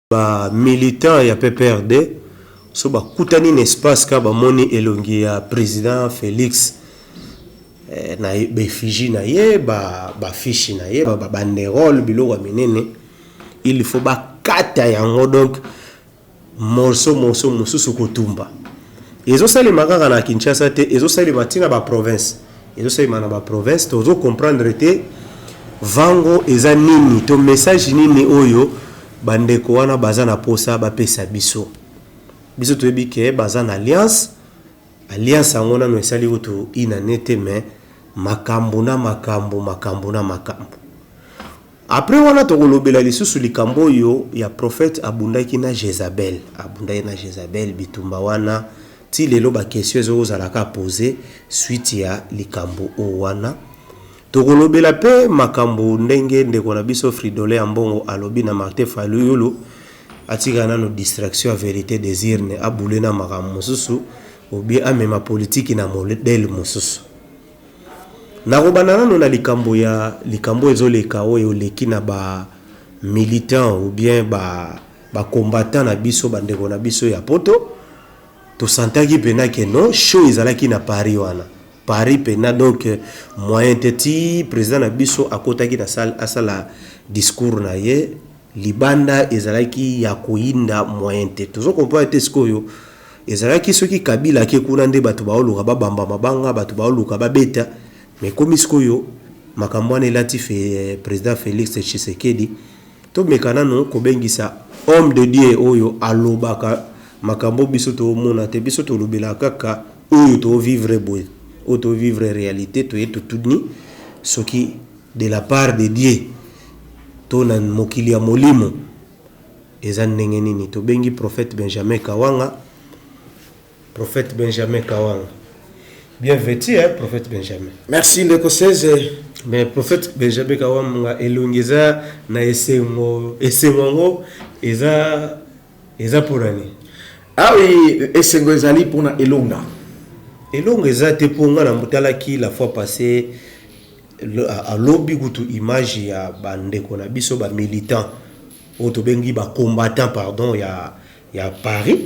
ba militant ya PPRD so ba kutani na espace ka ba moni elongi ya président Félix na be fiji na ye ba fichi na ye ba banderole biloko minene il faut ba kata yango donc morceau mususu kotumba ezo sali makaka na Kinshasa te ezo sali matina ba province ezo sali mana ba province tozo comprendre te vango eza nini to message nini oyo bandeko wana baza na posa ba pesa biso toyebi ke baza na alliance angona no esali utu ina nete me makambo na makambo après wana tokolobela lisusu likambo yo ya prophète abundaki na Jezabel bitumba wana ti lelo ba question ezo zalaka poser suite ya likambo o wana tokolobela pe makambo ndenge ndeko na biso Fridolin Ambongo alobi na Martin Fayulu atika na no distraction à vérité désir ne abule na makambo mususu ou bien amema politique na modèle mususu na robana no na likambo ezoleka oyo leki na ba militant ou bien ba combattant na biso bandeko na biso ya poto to santaki pena ke non show ezalaki na Paris wana Paris pena donc moyen teti président na biso akotaki na salle asala discours na ye libanda ezalaki ya koinda moyen te tozo comprendre te skoyo ezalaki soki Kabila ke kuna nde batu baoluka babamba mabanga batu baoluka babeta mais comme skoyo makambo ane latif président Félix Tshisekedi to mekana no kobengisa homme de Dieu oyo alobaka makambo biso to mona te biso to lobela kaka oyo to vivre boy auto vivre réalité to yeto tudni soki de la part de Dieu to na mokili ya molimo eza ndenge nini to bengi prophète Benjamin Kawanga bien vêtu prophète Benjamin merci ndeko 16 mais prophète Benjamin Kawanga elongeza na esengo eza pourani ah oui esengo ezali pona elonga eza te ponga na mutala ki la fois passée à lobby gutu image ya bandeko na biso ba militant auto bengi ba combattant pardon ya Paris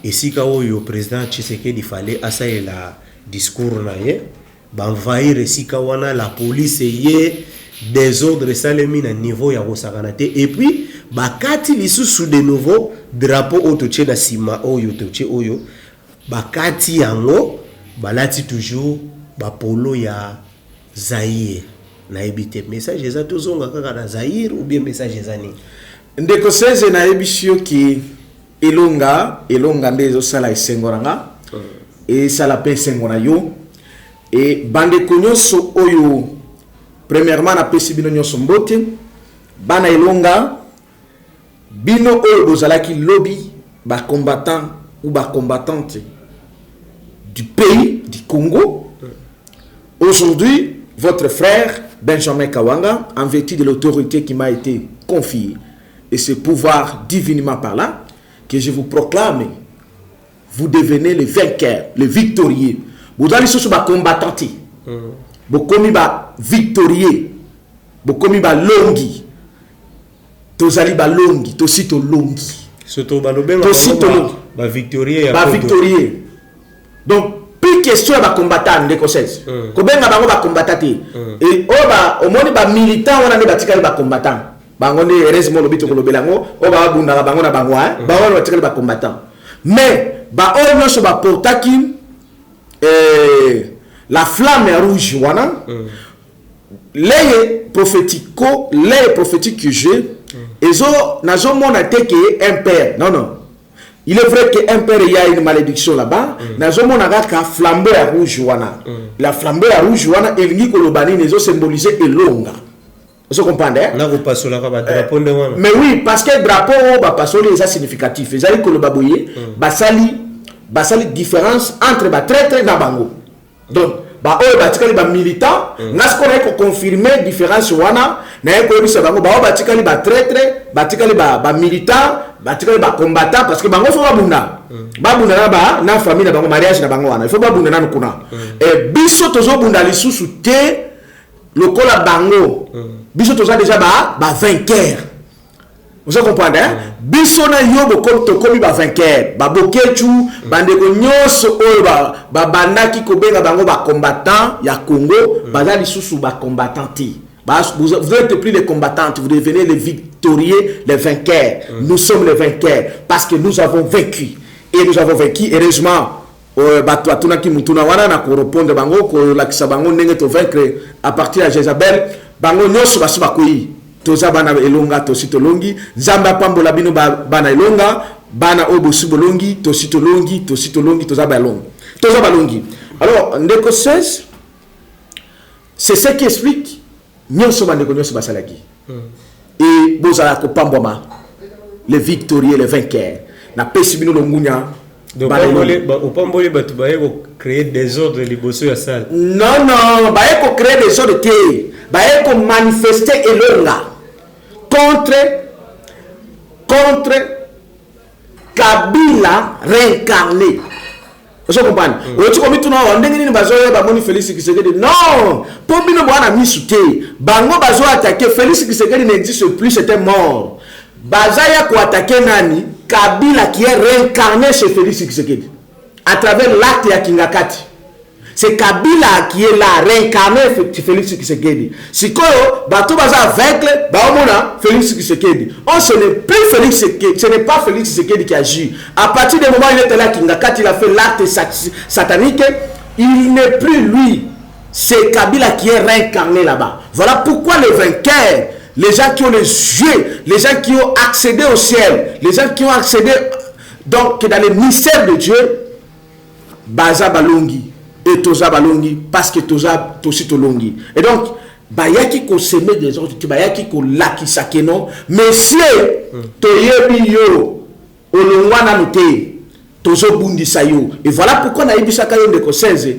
et si ka oyo président Tshisekedi fallait asa la discours na ye ba envahir si ka wana la police ye désordre salemi na niveau ya kosakana te et puis bakati lisusu de nouveau drapeau auto tche na sima oyo to tche oyo bakati yango balati toujours ba polo ya Zaire na ebite message eza tozonga kaka na Zaire ou bien message eza ni ndeko 16 na ebisio ki elonga ndezo sala esengoranga et sala pe sengona yo et bande konyoso oyo premièrement na pesi bino nyoso mbote bana elonga bino oyo bozalaki lobby ba combattant ou ba combattante du pays du Congo. Aujourd'hui, votre frère Benjamin Kawanga, en vertu de l'autorité qui m'a été confiée et ce pouvoir divinement par là, que je vous proclame, vous devenez le vainqueur, le victorieux. Vous allez sur le combattant, vous commis ba victorieux, vous commis ba longi, vous allez ba longi, vous aussi to longi, surtout ba lobé ba victorieux, ba victorieux. Donc plus question ba combattant de conseils ko benga bango ba combattant et au moni ba militant wana ne batikali ba combattant bango ne heureusement lobito ko lobelango o ba bunda bango na bango ba wana batikali ba combattant mais ba o nyosho ba portaki la flamme rouge wana les prophétique que j'ai ezo nazo mona te que un père non il est vrai qu'un père il y a une malédiction là-bas. N'a jamais on flambeau à rouge wana. La flambeau à rouge wana et l'ingé kolobani les symboliser elonga. Vous comprenez? Mais oui, parce que le drapeau va passer les significatifs. Ils allaient kolobaboyer, basali différence entre ba traître et bango. Donc ba o batikali ba militant, n'a ce qu'on a confirmer différence wana, n'a ko bisa bango ba o batikali ba traître, batikali ba militant. Batikali ba combattant parce que bango faut babunda babunda na na famille na bango mariage na bango wana il faut babunda na kuna et biso tozo bunda lisusu te lokola bango biso toza déjà ba vainqueur Vous comprenez, hein? Bisona yo comme to komi ba vainqueur, ba bokechu, bande ko nyoso oyo ba bandaki ko benga bango ba combattant ya Congo, bazali susu ba combattant ti. Vous n'êtes plus les combattantes, vous devenez les victorieux, les vainqueurs. Nous sommes les vainqueurs parce que nous avons vaincu. Et nous avons vaincu, heureusement. À partir de Jézabel, bango nyoso basu bakoyi. Toza bana elonga tositolongi, Zamba pambola bino bana elonga, bana obosu bolongi, tositolongi, toza balongi. Toza balongi. Alors, ndeko 16, c'est ce qui explique nyonso bandeko nyonso basalaki. Et bozala ko pamboma les victorieux, les vainqueurs. Na pesi bino longunya. Au pamboli batu baye ko créer des ordres liboso ya salle. Non, baye ko créer des ordres té. Baye ko manifester elonga contre Kabila réincarné. Vous comprenez? Tu comme tout non, ndenge ni bazoya ba moni Félix Tshisekedi. Non, pour bino bwana misute. Bango bazo attaquer Félix Tshisekedi n'existe plus, c'était mort. Bazaya ko attaquer nani? Kabila qui est réincarné chez Félix Tshisekedi à travers l'acte ya Kingakati. C'est Kabila qui est là, réincarné chez Félix Tshisekedi. Si quoi, bato baza vaincre, baomona Félix Tshisekedi. Oh, ce n'est plus Félix Tshisekedi, ce n'est pas Félix Tshisekedi qui agit. À partir du moment où il était là, Kingakati, il a fait l'acte satanique, il n'est plus lui. C'est Kabila qui est réincarné là-bas. Voilà pourquoi les vainqueurs, les gens qui ont les yeux, les gens qui ont accédé au ciel, les gens qui ont accédé donc dans les mystères de Dieu, Baza Balongi et Toza Balongi, parce que Toza Tosi Tolongi. Et donc, Bayaki ko semer des autres, Bayaki ko laki sakeno, monsieur, Toyebi yo, Olongwana note, Tozo Bundi Sayo. Et voilà pourquoi on a eu Bissakayo de 16.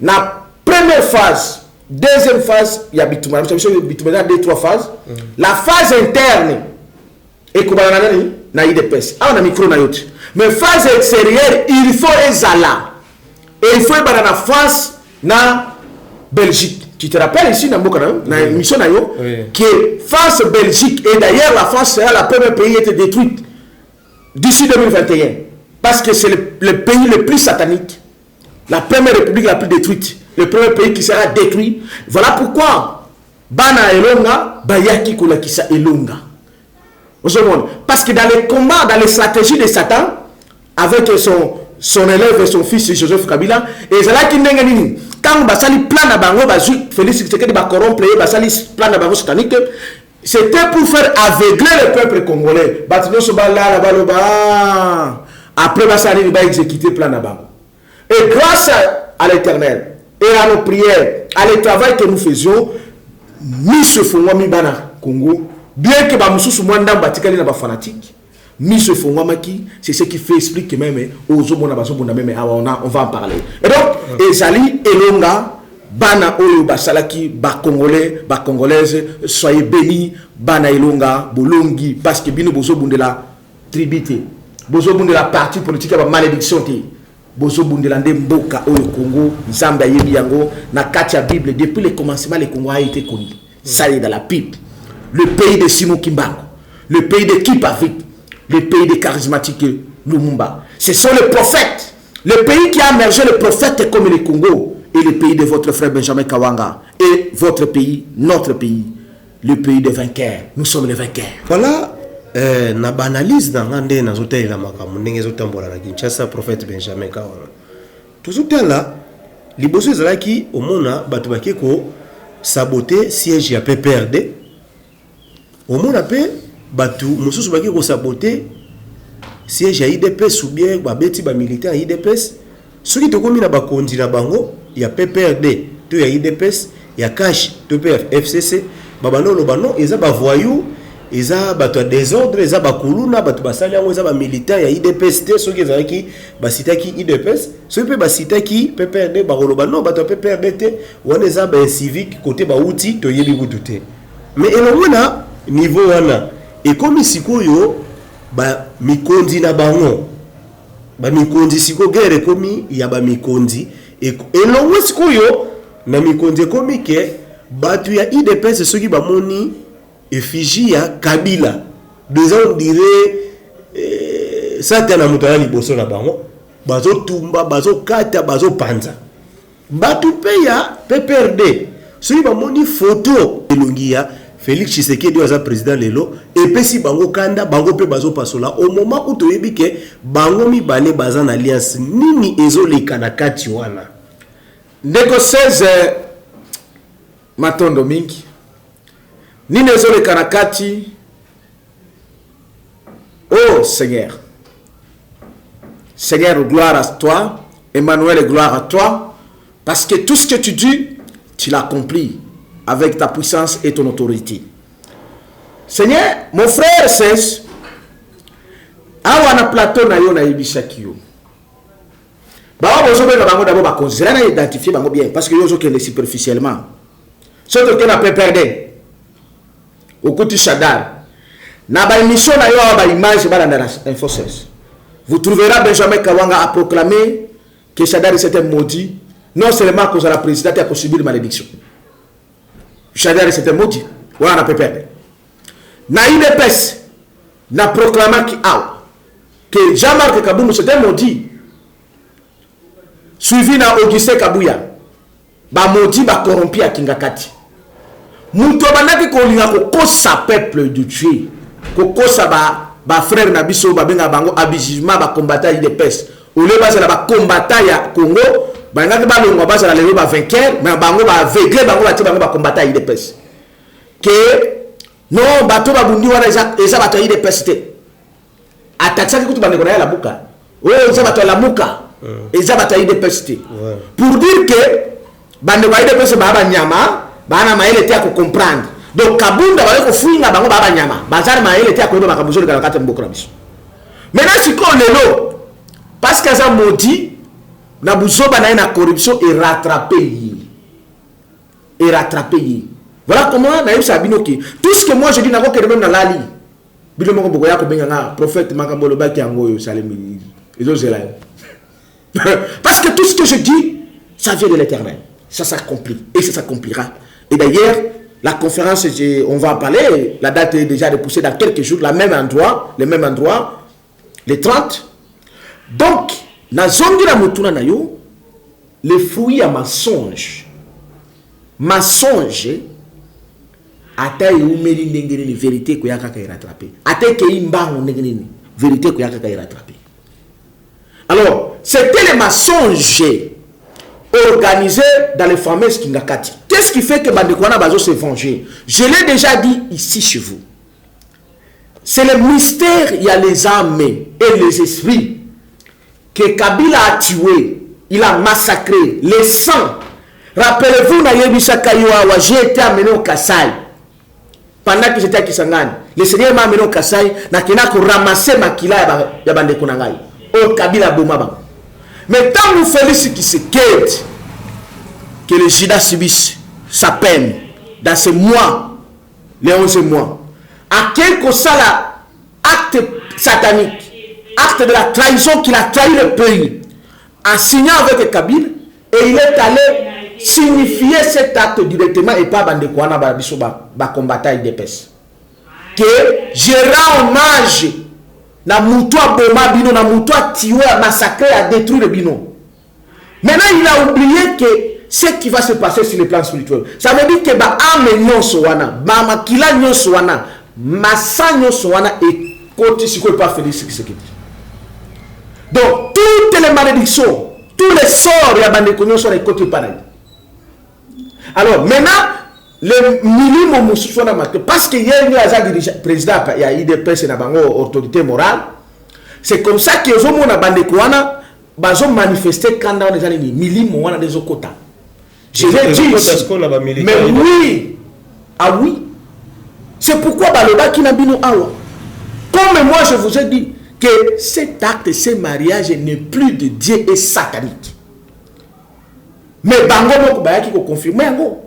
La première phase, deuxième phase, il y a Bitumana, deux, trois phases. La phase interne, et Koubanani, na IDPS. Ah, on a micro na yote. Mais phase extérieure, il faut Ezala. Et il faut aller dans la France, na Belgique. Tu te rappelles ici, dans la mission qui est France, Belgique. Et d'ailleurs, la France sera la première pays qui a été détruite d'ici 2021. Parce que c'est le pays le plus satanique. La première république la plus détruite. Le premier pays qui sera détruit. Voilà pourquoi Bana Elonga, Bayaki Kolakisa Elonga. Parce que dans les combats, dans les stratégies de Satan, avec son élève et son fils Joseph Kabila, et c'est là qu'il n'y a quand Basali plan à Bango, Félix Tshisekedi va corrompre, Basali plan à Bango satanique, c'était pour faire aveugler le peuple congolais. Après, Basali va exécuter plan à Bango. Et grâce à l'Éternel et à nos prières, à le travail que nous faisions, nous se faisons Mibana Congo, bien que Bamusu Mwanda Batikali n'a fanatique. Mise Fongwamaki, c'est ce qui fait expliquer même aux hommes on va en parler. Et donc, Ezali, Elonga, Bana Oyo Basalaki, Ba Congolais, Ba Congolaise, soyez bénis, Bana Elonga, Bolongi, parce que Bino Bozo Bundela tribité, Bozo Bundela parti politique à malédiction, Bozo Bundela Mboka Oyo Congo, Zamba Yebiango, na Katia Bible, depuis le commencement, le Congo a été connu. Ça est dans la Bible. Le pays de Simon Kimbango, le pays de Kipavik, le pays des charismatiques Lumumba. Ce sont les prophètes. Le pays qui a émergé le prophète comme le Congo et le pays de votre frère Benjamin Kawanga. Et votre pays, notre pays, le pays des vainqueurs. Nous sommes les vainqueurs. Voilà, na banalise dans l'année dans l'hôtel la makamu ndenge zotambola na Kinshasa prophète Benjamin Kawanga. Tout ce temps là, les boss ezalaki au mona batu bakeko saboter siège ya PPRD. Au mona pe batu mususu baki ko saboter siège ya IDPS ou bien babeti ba militaire ya IDPS soki to komi na ba kondi na bango ya PPRD to ya IDPS ya cash to FCC babano lo bano eza ba voyou eza batu désordre eza ba kuluna batu basali yango eza ba militaire ya IDPS te soki ezaki ba sitaki IDPS soki pe ba sitaki PPRD ba lo bano batu PPRD te wana eza ba civique côté ba outil to yebi butu mais elongona niveau wana et comme sikoyo ba mikondi na bango ba mikondi siko guerre komi ya ba mikondi et elongo sikoyo na mikondi komi ke batu ya IDPS soki ba moni effigie ya Kabila Déjà on dirait ça t'es na mutana liboso na bango bazo tumba bazo kata bazo panza batu peya PPRD soki bamoni photo elongia Félix Tshisekedi aza président lelo epesi bango kanda bango pe bazo pasola au moment où toyebi ke bango mibale baza na alliance nini ezoleka na kati wana ndeko 16 matondo mingi nini ezoleka na kati. Oh Seigneur, Seigneur, gloire à toi. Emmanuel, gloire à toi. Parce que tout ce que tu dis, tu l'accomplis avec ta puissance et ton autorité. Seigneur, mon frère, c'est awana plateau na yo na yebisaki yo. Ba bo zo be na bango d'abord ba considérer na identifier bango bien parce que yo zo kende superficiellement. Surtout que na peut perdre. Au côté Shadar. Na ba émission na yo ba image ba dans Info 16. Vous trouverez Benjamin Kawanga a proclamé que Shadar c'était maudit, non seulement à cause de la présidente a subi une malédiction. Shadar c'était maudit. Voilà, on peut perdre. Na IDPS n'a proclamé que Jean-Marc Kaboum c'était maudit. Suivi na Augustin Kabouya. Ba maudit ba corrompu à Kingakati. Muto banaki ko linga ko kosa peuple de Dieu. Kokosa ba frère na biso ba benga bango abusivement ba combattant IDPS. Ole ba la ba combattant ya Congo, ba ngaki ba longwa ba la lelo ba vainqueur, mais bango ba aveuglé bango ba ti bango ba combattant IDPS. Que non bato ba bundi wana eza bato IDPS te. Attaque kutu ba ngona la buka. Oh eza bato la muka. Eza bato IDPS te. Pour dire que bande ba IDPS ba nyama, ba na maele te ko comprendre. Donc Kabunda va ko fuinga bango baba nyama bazar ma ele tia ko ndo makabuzuri kala kata mbokra biso. Maintenant si ko lelo parce que ça maudit na buzoba na corruption et rattraper. Voilà comment na yebisa binoki tout ce que moi je dis na ko kere même na lali. Bilo moko boko ya ko benga nga prophète makambolo baki yango yo salemi. Ezo zela. Parce que tout ce que je dis ça vient de l'Éternel. Ça s'accomplit et ça s'accomplira. Et d'ailleurs la conférence, on va en parler, la date est déjà repoussée dans quelques jours, le même endroit, les 30. Donc, dans la mutuna na yo, le fruit à mensonge, ata youmeli ndengeni vérité ko yaka ka rattraper. Ata ke imbango ndengeni vérité ko yaka ka rattraper. Alors, c'était les mensonges organisé dans les fameuses Kingakati. Qu'est-ce qui fait que Bandekwana Bazo s'est vengé? Je l'ai déjà dit ici chez vous. C'est le mystère, il y a les âmes et les esprits que Kabila a tué, il a massacré, les sangs. Rappelez-vous, j'ai été amené au Kassai. Pendant que j'étais à Kisangani, le Seigneur m'a amené au Kassai, n'a ramasser ma kila ya Bandekonangai. Au Kabila Bomaba. Mais tant que Félix qui se quête, que le Jida subisse sa peine dans ces mois, les 11 mois, à quel que soit l'acte satanique, acte de la trahison qu'il a trahi le pays, en signant avec Kabila, et il est allé signifier cet acte directement et pas Bandekwana ba combattant IDPS. Que je rends hommage na moutoua boma bino, na moutoua tiwe, a massacré, a détruit le bino. Maintenant, il a oublié que ce qui va se passer sur le plan spirituel. Ça veut dire que ba ame nyonso wana, ba makila nyonso wana, massa nyonso wana et côté si quoi pas Félix Tshisekedi. Donc toutes les malédictions, tous les sorts ya bande nyonso na côté pareil. Alors maintenant le minimum mususu na marqué parce que hier il a président il y a IDPS na bango autorité morale. C'est comme ça que zo mona bande kwana bazo manifester quand on est allé minimum wana des okota. Je l'ai dit. Mais oui. Ah oui. C'est pourquoi baloba ki na bino awa. Comme moi je vous ai dit que cet acte, ce mariage n'est plus de Dieu et satanique. Mais bango moko bayaki ko confirmer yango.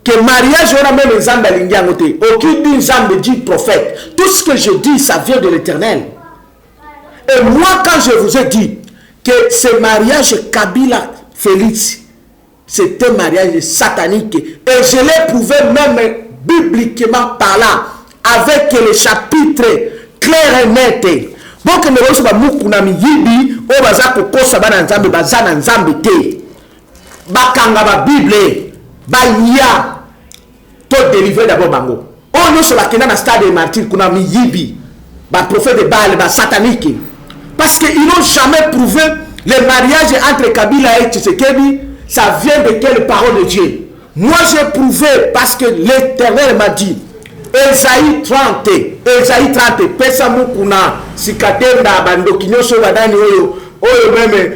Que mariage on a même les âmes alingiangote. Aucune des âmes dit prophète. Tout ce que je dis, ça vient de l'Éternel. Et moi, quand je vous ai dit que ce mariage Kabila Félix, c'est un mariage satanique, et je l'ai prouvé même bibliquement parlant, avec les chapitres clairs et nets. Donc, nous avons dit que baza kokosa bana nzambe baza na nzambe te bakanga ba bible ba ya to délivrer d'abord bango on se bakenda na stade de martyr kuna miyibi ba prophète de Baal ba satanique parce que ils n'ont jamais prouvé le mariage entre Kabila et Tshisekedi ça vient de quelle parole de Dieu. Moi j'ai prouvé parce que l'Éternel m'a dit Esaïe 30 pesa mukuna sikatenda bandoki nyonso badani oyo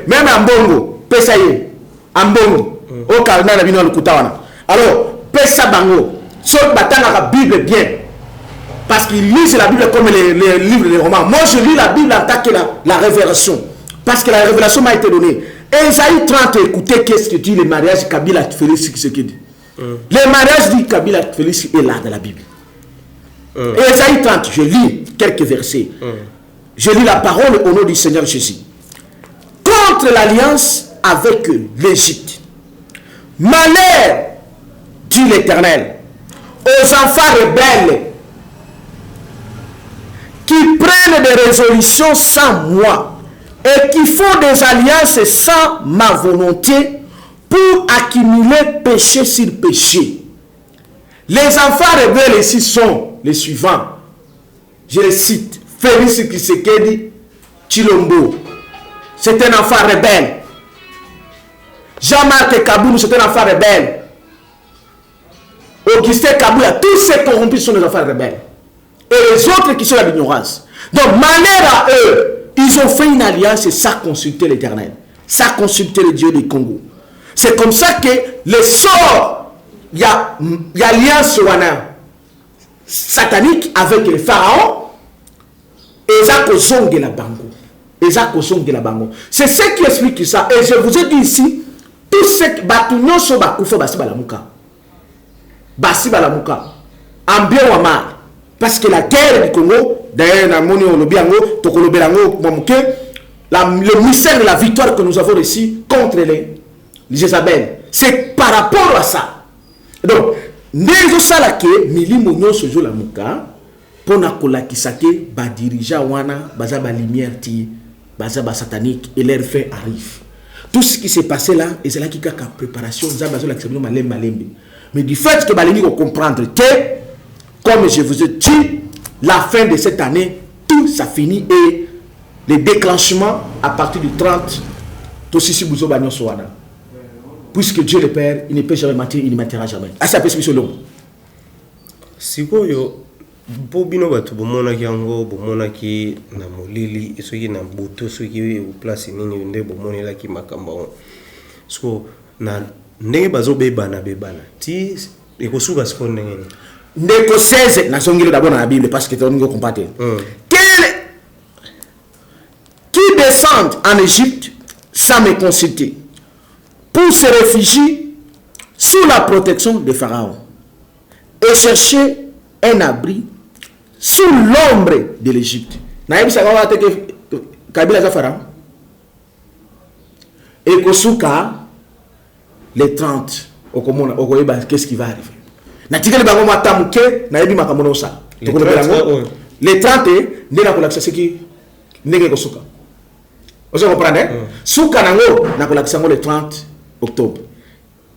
même ambongo pesa ye ambongo o kalna na bino lukutawana alors pesa bango so batanga la Bible bien parce qu'ils lisent la Bible comme les livres les romans. Moi je lis la Bible en tant que la révélation parce que la révélation m'a été donnée. Esaïe 30 écoutez qu'est-ce que dit le mariage Kabila Félix Tshisekedi. Le mariage dit Kabila Félix est là dans la Bible. Esaïe 30, je lis quelques versets. Je lis la parole au nom du Seigneur Jésus. Contre l'alliance avec l'Égypte. Malheur, dit l'Éternel, aux enfants rebelles qui prennent des résolutions sans moi et qui font des alliances sans ma volonté pour accumuler péché sur péché. Les enfants rebelles ici sont les suivants. Je les cite. Félix Tshisekedi Tshilombo, c'est un enfant rebelle. Jean-Marc Kaboulou, c'est un enfant rebelle. Augustin Kabouya, tous ces corrompus sont des enfants rebelles. Et les autres qui sont dans l'ignorance. Donc, malheur à eux, ils ont fait une alliance sans consulter l'Éternel, sans consulter le Dieu du Congo. C'est comme ça que les sorts, il y a alliance satanique avec les pharaons. C'est ce qui explique ça. Et je vous ai dit ici, tous ces bâtiments sont basi balamuka ambien wa mal parce que la guerre du Congo d'ailleurs le mystère de la victoire que nous avons reçu contre les Jézabel, c'est par rapport à ça. Donc nezo salake milimo nyonso zo la muka pona kolakisa ke ba dirigeant wana baza ba lumière ti baza ba satanique et leur fait arrive. Tout ce qui s'est passé là et c'est là qui a préparation za bazo l'accepter malembe. Mais du fait que Balini va comprendre que, comme je vous ai dit, la fin de cette année, tout ça finit et le déclenchement à partir du 30, tout ceci vous obéissez sur Wana. Puisque Dieu le Père, il ne peut jamais mentir, il ne mentira jamais. À sa perspective long. Si vous bobino batu bomona kiango bomona ki na molili esoki na buto soki au place nini nde bomona la ki makamba so na ndenge bazobeba na bebana ti ekosuka sikonde ngene ndeko 16 na songilo d'abord dans la Bible parce que tu dois comprendre qui descendent en Égypte sans me consulter pour se réfugier sous la protection de Pharaon et chercher un abri sous l'ombre de l'Égypte. Naïb Sagawa te Kabila za Pharaon et kosuka les 30 au commun au qu'est-ce qui va arriver natikele bango matamuke na yebi makamono ça les 30 ne na kolakisa seki ndenge kosuka vous comprenez suka nango na kolakisa ngo le 30 octobre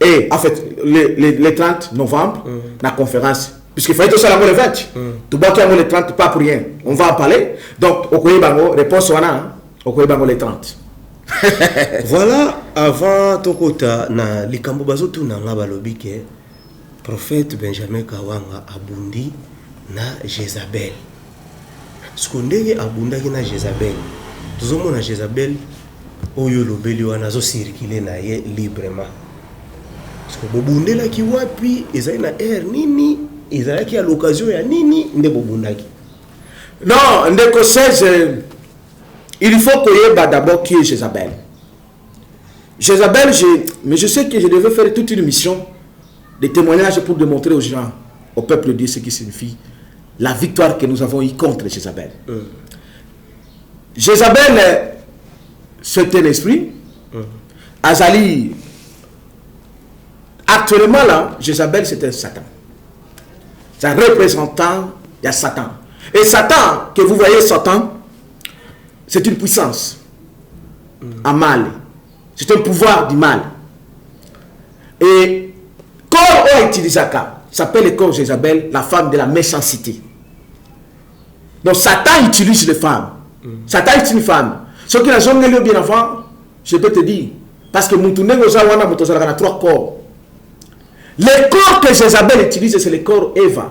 et en fait les 30 novembre na conférence puisque fallait tout ça le 20 tout bâtir le 30 pas pour rien on va en parler donc au bango réponse wana au bango les 30. Voilà, avant Tokota, na likambo bazotu na nga balobi ke prophète Benjamin Kawanga abundi na Jézabel. Skondenge abundaki na Jézabel. Tuzomona Jézabel oyo lobeli wana zo circuler na ye librement. Sko bobundela ki wapi ezali na air nini ezalaki à l'occasion ya nini nde bobundaki. Non, ndeko 16 il faut que je d'abord qui est Jézabel. Jézabel, mais je sais que je devais faire toute une mission de témoignage pour démontrer aux gens, au peuple de Dieu, ce qui signifie la victoire que nous avons eue contre Jézabel. Jézabel, c'est un esprit. Azali, actuellement là, Jézabel c'est un Satan. C'est un représentant Il y a Satan. Et Satan, que vous voyez, Satan, c'est une puissance à mal. C'est un pouvoir du mal. Et corps a utilisé ça s'appelle le corps Jézabel, la femme de la méchanceté. Donc Satan utilise les femmes. Satan est une femme. Ce qui n'a jamais eu bien avant, je peux te dire, parce que Moutoune a 3 corps. Le corps que Jézabel utilise, c'est le corps Eva.